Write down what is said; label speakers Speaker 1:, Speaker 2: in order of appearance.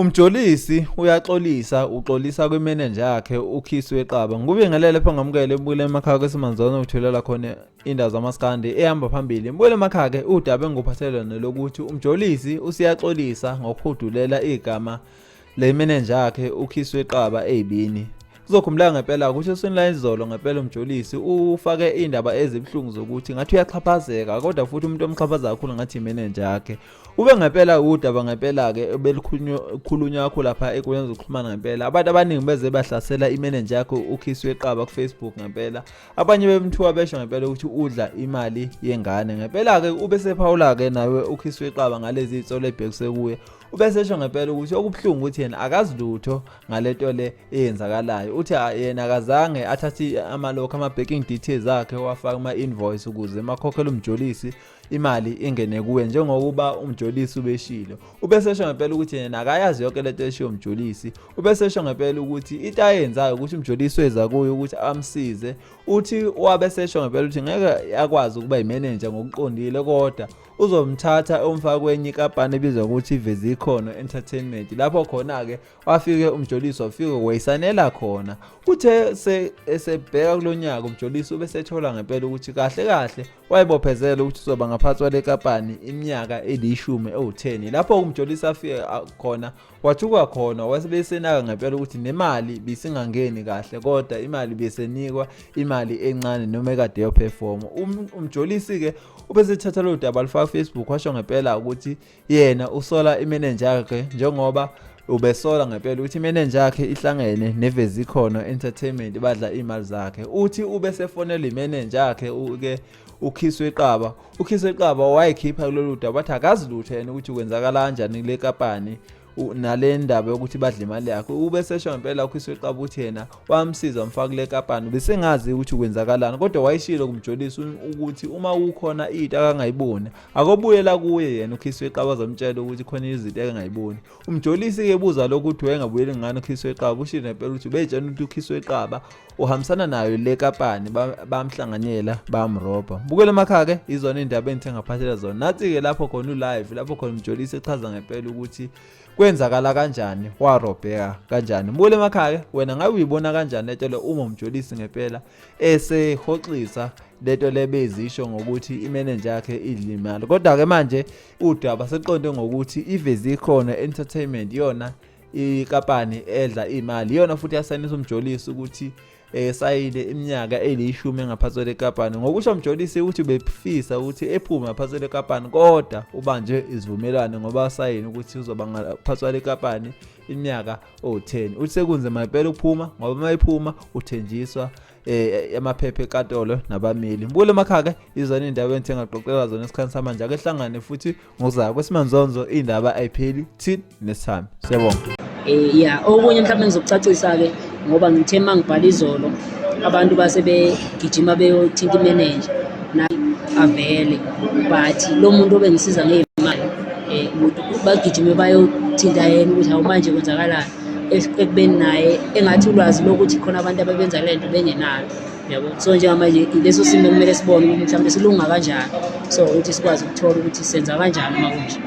Speaker 1: Umjolisi uyaxolisa uxolisa kwimeneja yakhe uKhisi weqaba. Ngubingelele lapha ngamukele ebule emakhaya kweSimanzonzo utholela khona indawo zaMaskand ehamba phambili. Ebule emakhaya ke udaba enguphathelene lokuthi umjolisi usiyaxolisa ngokuhudulela igama lemeneja yakhe uKhisi weqaba ezibini. Kuzokhumla ngempela ukuthi usonila izolo ngempela umjolisi ufake indaba ezibhlungu zokuthi ngathi uyaxhaphazeka kodwa futhi umuntu omxhaphaza kakhulu ngathi imeneja yakhe. Ube ngempela udaba ngempela ke obelikhulunywa kakhulu lapha ekwenza ukuxhumana ngempela. Abantu abaningi beze bahlasela imeneja yakhe uKhisi weqaba ku Facebook ngempela. Abanye bemthuwa besho ngempela ukuthi udla imali yengane. Ngempela ke ubese phawula ke nawe uKhisi weqaba ngalezi izolo ebhekise kuye. Ubese esho ngempela ukuthi okubhlungu ukuthi yena akazi lutho ngalento le eyenzakalayo. Uthi yena akazange athathi amalokho ama-banking details akhe wafaka ama-invoice ukuze makhokhela umjolisi imali ingene kuwe njengokuba umjolisi ubeshilo. Ubese esho ngempela ukuthi yena akayazi yonke lento eshiyo umjolisi. Ubese esho ngempela ukuthi into ayenzayo ukuthi umjolisi weza kuye ukuthi amsize. Uthi wabese esho ngempela ukuthi ngeke akwazi ukuba imeneja ngokuqondile kodwa uzomthatha umfaka kwenye inkampani ebizwa ukuthi iVezikhono Entertainment. Lapho khona ke wafike umjolisi wafike wayisanela khona. Uthe esebheka kulonyaka umjolisi ubesethola ngempela ukuthi kahle kahle wayibophezela ukuthi uzoba ngaphansi kwale kampani iminyaka eli10. Lapho umjolisi afike khona wathuka khona wasebesenaka ngempela ukuthi nemali bisingangeni kahle kodwa imali besenikwa imali encane noma ekade yoperform. Umjolisi ke ubesethatha lo daba alifaka Facebook washo ngempela ukuthi yena usola imeneja yakhe njengoba ubesola ngempela ukuthi imeneja yakhe ihlangene neVezikhono Entertainment badla imali zakhe. Uthi ubesefonela imeneja yakhe ke uKhisi weqaba. uKhisi weqaba wayekhipha kulolu daba wathi akazi lutho yena ukuthi kwenzakala kanjani kule kampani nale ndaba yokuthi badle imali yakhe. Ubese esho ngempela uKhisi weqaba ukuthi yena wamsiza umfaka kule kampani besengazi ukuthi kwenzakalani kodwa wayishilo kumjolisi ukuthi uma ukhona into akangayiboni akobuyela kuye yena uKhisi weqaba azomtshela ukuthi khona izinto akangayiboni. Umjolisi ke buza lokho ukuthi wayengabuyeli ngani uKhisi weqaba ushilo ngempela ukuthi bejana ukuthi uKhisi weqaba uhambisana nayo le kampani bamhlanganyela bamroba. Bukele emakhaya ke izona indaba engithengaphathela zona. Nathi ke lapho khona ulive lapho khona umjolisi echaza ngempela ukuthi kwenzakala kanjani warobheka kanjani. Bukele emakhaya wena ngabe uyibona kanjani lento le uma umjolisi ngempela esehoxisa lento le bezisho ngokuthi imeneja yakhe idla imali. Kodwa ke manje udaba seqonde ngokuthi iVezikhono Entertainment yona ikampani edla imali yona futhi yasayinisa umjolisi ukuthi sayile iminyaka eli10 ngaphansi kwale kampani. Ngokusho umjolisi ukuthi befisa ukuthi ephume ngaphansi kwale kampani kodwa ubanje isivumelwano ngoba sayini ukuthi uzoba ngaphansi kwale kampani iminyaka 10. Uthi sekunzima impela ukuphuma ngoba mayiphuma uthenjiswa emaphephe enkantolo nabameli. Mbule emakhaya izona indaba engithengaqoqela zona esikhathi samanje ake hlangane futhi ngokuzayo kweSimanzonzo indaba ayipheli thini nesami. Siyabonga.
Speaker 2: Okunye mhlawumbe ngizokucacisa ke ngoba ngithe mangibhala izolo abantu base begijima beyothinta imeneja na avele but lo muntu obengisiza ngezimali bagijime bayothinta yena ukuthi awu manje kwenzakalani ekubeni naye engathi ulwazi lokuthi khona abantu ababenza lento bengenalo. Yabo so njengamanje leso simo kumele sibone ukuthi mhlawumbe silunga kanjani so ukuthi sikwazi ukuthola ukuthi senza kanjani makunje.